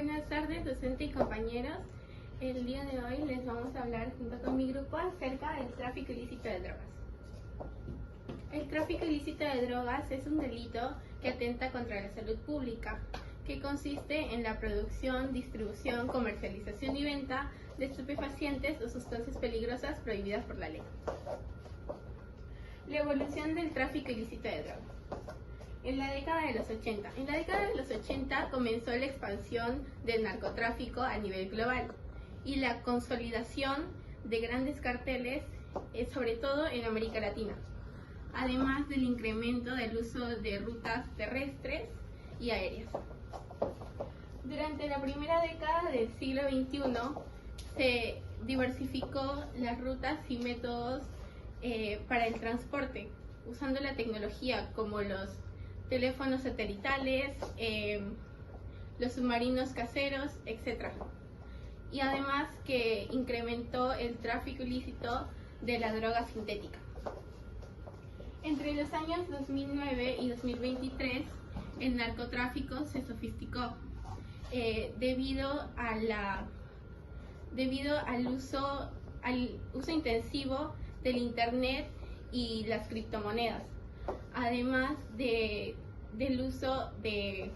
Buenas tardes, docente y compañeros. El día de hoy les vamos a hablar junto con mi grupo acerca del tráfico ilícito de drogas. El tráfico ilícito de drogas es un delito que atenta contra la salud pública, que consiste en la producción, distribución, comercialización y venta de estupefacientes o sustancias peligrosas prohibidas por la ley. La evolución del tráfico ilícito de drogas. En la década de los 80. En la década de los 80 comenzó la expansión del narcotráfico a nivel global y la consolidación de grandes carteles, sobre todo en América Latina, además del incremento del uso de rutas terrestres y aéreas. Durante la primera década del siglo XXI se diversificó las rutas y métodos para el transporte, usando la tecnología como los teléfonos satelitales, los submarinos caseros, etc. Y además que incrementó el tráfico ilícito de la droga sintética. Entre los años 2009 y 2023, el narcotráfico se sofisticó debido al uso intensivo del Internet y las criptomonedas, además del uso de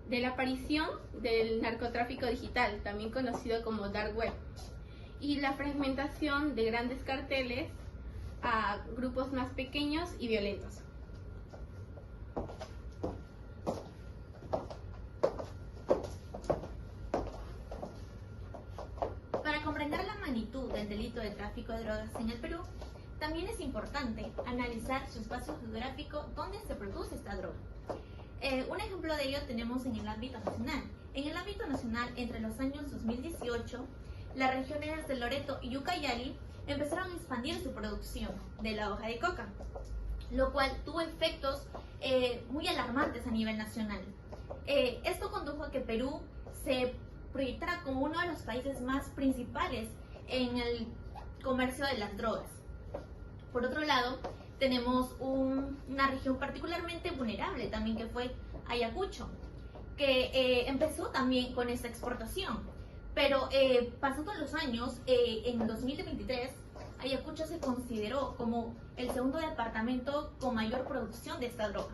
la aparición del narcotráfico digital, también conocido como Dark Web, y la fragmentación de grandes carteles a grupos más pequeños y violentos. Para comprender la magnitud del delito de tráfico de drogas en el Perú, también es importante analizar su espacio geográfico donde se produce esta droga. Un ejemplo de ello tenemos en el ámbito nacional. En el ámbito nacional, entre los años 2018, las regiones de Loreto y Ucayali empezaron a expandir su producción de la hoja de coca, lo cual tuvo efectos muy alarmantes a nivel nacional. Esto condujo a que Perú se proyectara como uno de los países más principales en el comercio de las drogas. Por otro lado, tenemos una región particularmente vulnerable también, que fue Ayacucho, que empezó también con esta exportación. Pero pasando los años, en 2023, Ayacucho se consideró como el segundo departamento con mayor producción de esta droga.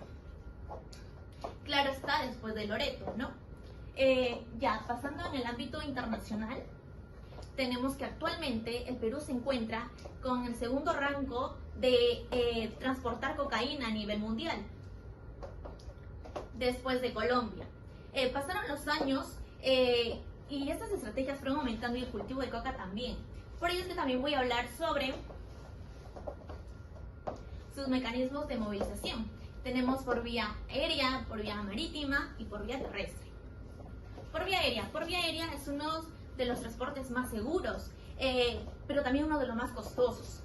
Claro está, después de Loreto, ¿no? Ya pasando en el ámbito internacional, tenemos que actualmente el Perú se encuentra con el segundo rango de transportar cocaína a nivel mundial, después de Colombia. Pasaron los años y estas estrategias fueron aumentando y el cultivo de coca también. Por ello es que también voy a hablar sobre sus mecanismos de movilización. Tenemos por vía aérea, por vía marítima y por vía terrestre. Por vía aérea es uno de los transportes más seguros, pero también uno de los más costosos.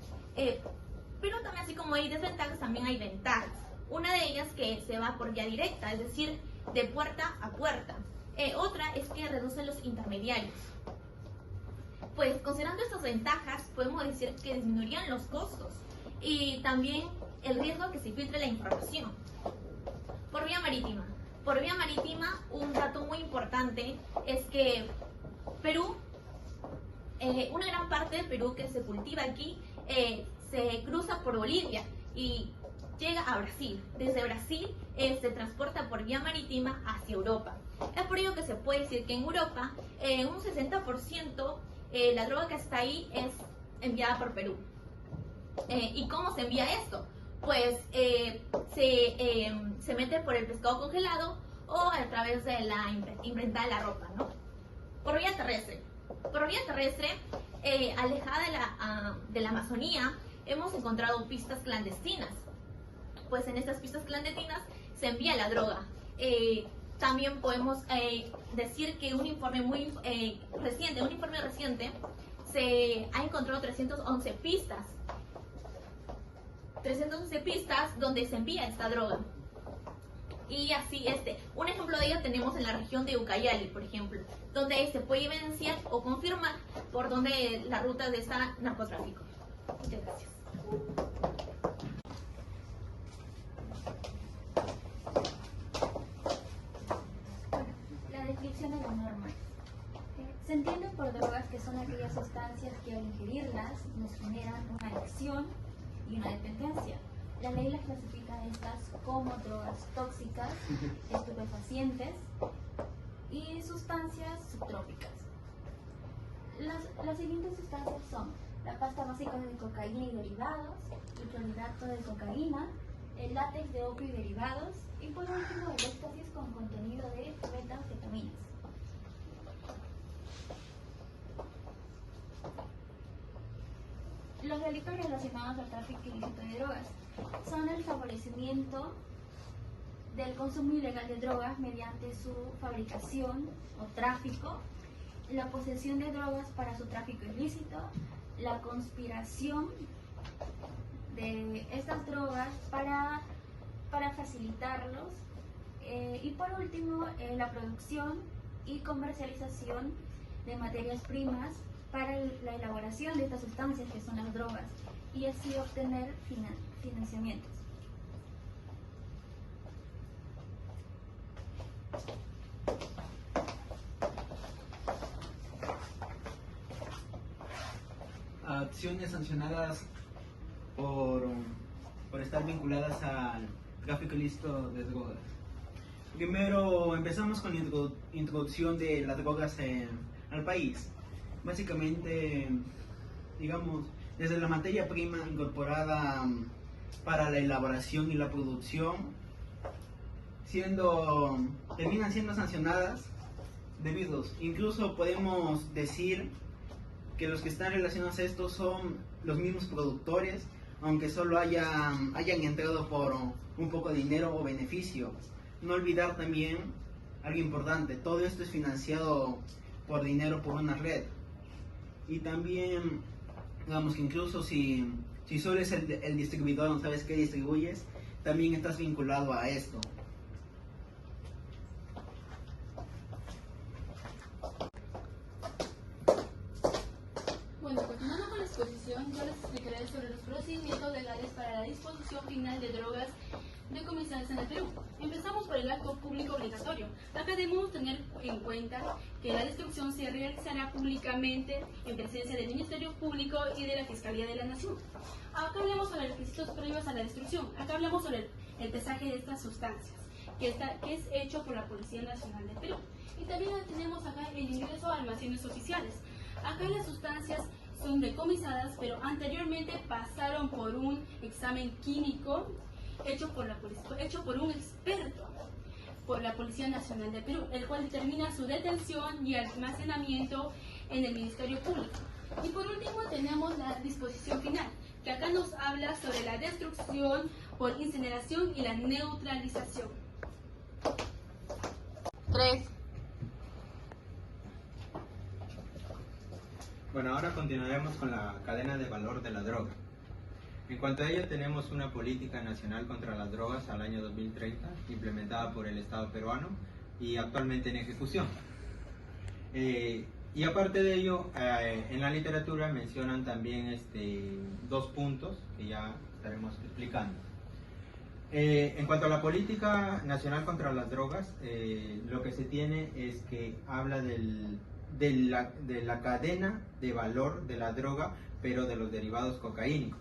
Pero también, así como hay desventajas, también hay ventajas. Una de ellas que se va por vía directa, es decir, de puerta a puerta. Otra es que reduce los intermediarios. Pues considerando estas ventajas, podemos decir que disminuirían los costos y también el riesgo que se filtre la información. Por vía marítima. Por vía marítima, un dato muy importante es que Perú, una gran parte del Perú que se cultiva aquí, se cruza por Bolivia y llega a Brasil. Desde Brasil se transporta por vía marítima hacia Europa. Es por ello que se puede decir que en Europa un 60% la droga que está ahí es enviada por Perú. ¿Y cómo se envía esto? Pues se mete por el pescado congelado o a través de la imprenta de la ropa, ¿no? Por vía terrestre. Por vía terrestre, alejada de la Amazonía, hemos encontrado pistas clandestinas. Pues en estas pistas clandestinas se envía la droga. También podemos decir que un informe reciente, se ha encontrado 311 pistas donde se envía esta droga. Y así, un ejemplo de ello tenemos en la región de Ucayali, por ejemplo, donde se puede evidenciar o confirmar por dónde la ruta de este narcotráfico. Muchas gracias. La descripción del la norma es? Se entiende por drogas que son aquellas sustancias que al ingerirlas nos generan una adicción y una dependencia. La ley las clasifica a estas como drogas tóxicas, estupefacientes y sustancias subtrópicas. Las siguientes sustancias son la pasta básica de cocaína y derivados, el clorhidrato de cocaína, el látex de opio y derivados y por último el éxtasis con contenido de metanfetaminas. Los delitos relacionados al tráfico ilícito de drogas son el favorecimiento del consumo ilegal de drogas mediante su fabricación o tráfico, la posesión de drogas para su tráfico ilícito, la conspiración de estas drogas para facilitarlos y por último la producción y comercialización de materias primas para la elaboración de estas sustancias que son las drogas y así obtener financiamientos. Acciones sancionadas por estar vinculadas al tráfico ilícito de drogas. Primero empezamos con la introducción de las drogas al país. Básicamente, digamos, desde la materia prima incorporada para la elaboración y la producción, terminan siendo sancionadas debidos. Incluso podemos decir que los que están relacionados a esto son los mismos productores, aunque solo hayan entrado por un poco de dinero o beneficio. No olvidar también algo importante, todo esto es financiado por dinero por una red. Y también, digamos que incluso si solo es el distribuidor, no sabes qué distribuyes, también estás vinculado a esto. Bueno, continuando con la exposición, yo les explicaré sobre los procedimientos legales para la disposición final de drogas decomisadas en el Perú. Empezamos por el acto público obligatorio. Acá debemos tener en cuenta que la destrucción se realizará públicamente en presencia del Ministerio Público y de la Fiscalía de la Nación. Acá hablamos sobre los requisitos previos a la destrucción. Acá hablamos sobre el pesaje de estas sustancias, que es hecho por la Policía Nacional del Perú. Y también tenemos acá el ingreso a almacenes oficiales. Acá las sustancias son decomisadas, pero anteriormente pasaron por un examen químico hecho por un experto por la Policía Nacional de Perú, el cual determina su detención y almacenamiento en el Ministerio Público. Y por último tenemos la disposición final, que acá nos habla sobre la destrucción por incineración y la neutralización. 3. Bueno, ahora continuaremos con la cadena de valor de la droga. En cuanto a ello, tenemos una política nacional contra las drogas al año 2030, implementada por el Estado peruano y actualmente en ejecución. Y aparte de ello, en la literatura mencionan también dos puntos que ya estaremos explicando. En cuanto a la política nacional contra las drogas, lo que se tiene es que habla de la cadena de valor de la droga, pero de los derivados cocaínicos.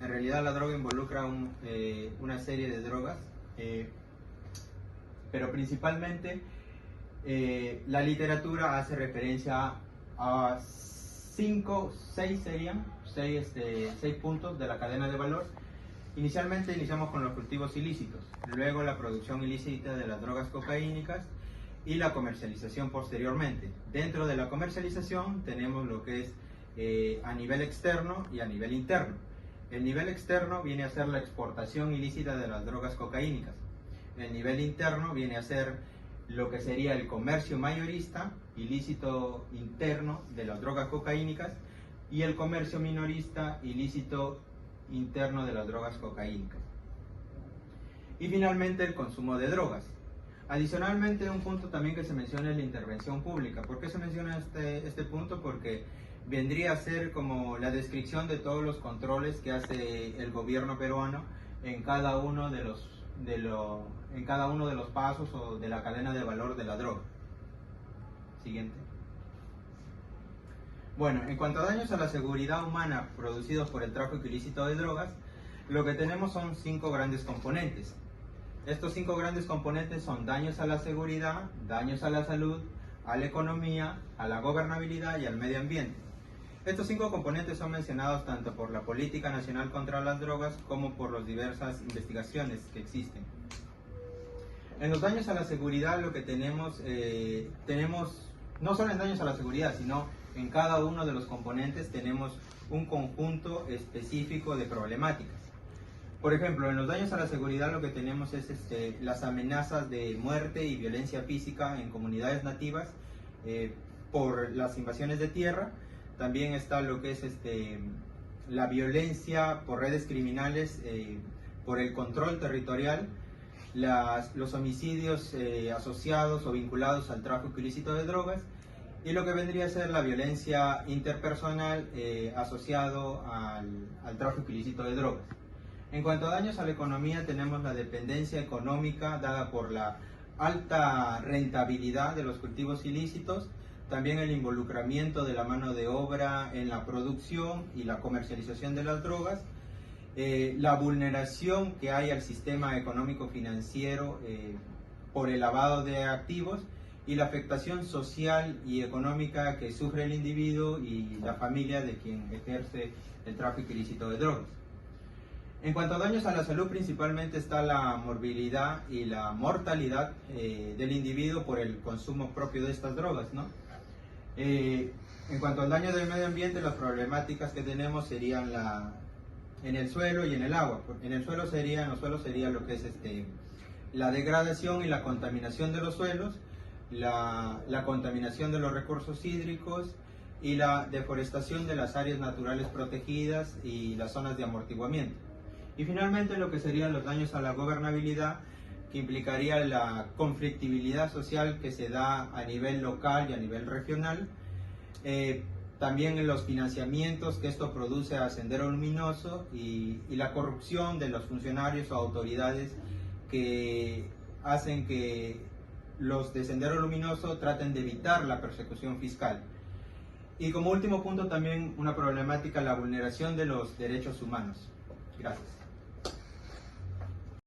En realidad la droga involucra una serie de drogas, pero principalmente la literatura hace referencia a 6 puntos de la cadena de valor. Inicialmente iniciamos con los cultivos ilícitos, luego la producción ilícita de las drogas cocaínicas y la comercialización posteriormente. Dentro de la comercialización tenemos lo que es a nivel externo y a nivel interno. El nivel externo viene a ser la exportación ilícita de las drogas cocaínicas. El nivel interno viene a ser lo que sería el comercio mayorista, ilícito interno de las drogas cocaínicas, y el comercio minorista, ilícito interno de las drogas cocaínicas. Y finalmente el consumo de drogas. Adicionalmente, un punto también que se menciona es la intervención pública. ¿Por qué se menciona este punto? Porque vendría a ser como la descripción de todos los controles que hace el gobierno peruano en cada uno de los, pasos o de la cadena de valor de la droga. Siguiente. Bueno, en cuanto a daños a la seguridad humana producidos por el tráfico ilícito de drogas, lo que tenemos son 5 grandes componentes. Estos 5 grandes componentes son daños a la seguridad, daños a la salud, a la economía, a la gobernabilidad y al medio ambiente. Estos 5 componentes son mencionados tanto por la Política Nacional contra las Drogas como por las diversas investigaciones que existen. En los daños a la seguridad lo que tenemos no solo en daños a la seguridad, sino en cada uno de los componentes tenemos un conjunto específico de problemáticas. Por ejemplo, en los daños a la seguridad lo que tenemos es las amenazas de muerte y violencia física en comunidades nativas por las invasiones de tierra. También está lo que es la violencia por redes criminales por el control territorial, los homicidios asociados o vinculados al tráfico ilícito de drogas, y lo que vendría a ser la violencia interpersonal asociado al tráfico ilícito de drogas. En cuanto a daños a la economía, tenemos la dependencia económica dada por la alta rentabilidad de los cultivos ilícitos, también el involucramiento de la mano de obra en la producción y la comercialización de las drogas, la vulneración que hay al sistema económico-financiero por el lavado de activos y la afectación social y económica que sufre el individuo y la familia de quien ejerce el tráfico ilícito de drogas. En cuanto a daños a la salud, principalmente está la morbilidad y la mortalidad del individuo por el consumo propio de estas drogas, ¿no? En cuanto al daño del medio ambiente, las problemáticas que tenemos serían en el suelo y en el agua. En los suelos sería lo que es la degradación y la contaminación de los suelos, la contaminación de los recursos hídricos y la deforestación de las áreas naturales protegidas y las zonas de amortiguamiento. Y finalmente lo que serían los daños a la gobernabilidad, que implicaría la conflictividad social que se da a nivel local y a nivel regional, también en los financiamientos que esto produce a Sendero Luminoso y la corrupción de los funcionarios o autoridades que hacen que los de Sendero Luminoso traten de evitar la persecución fiscal. Y como último punto también una problemática, la vulneración de los derechos humanos. Gracias.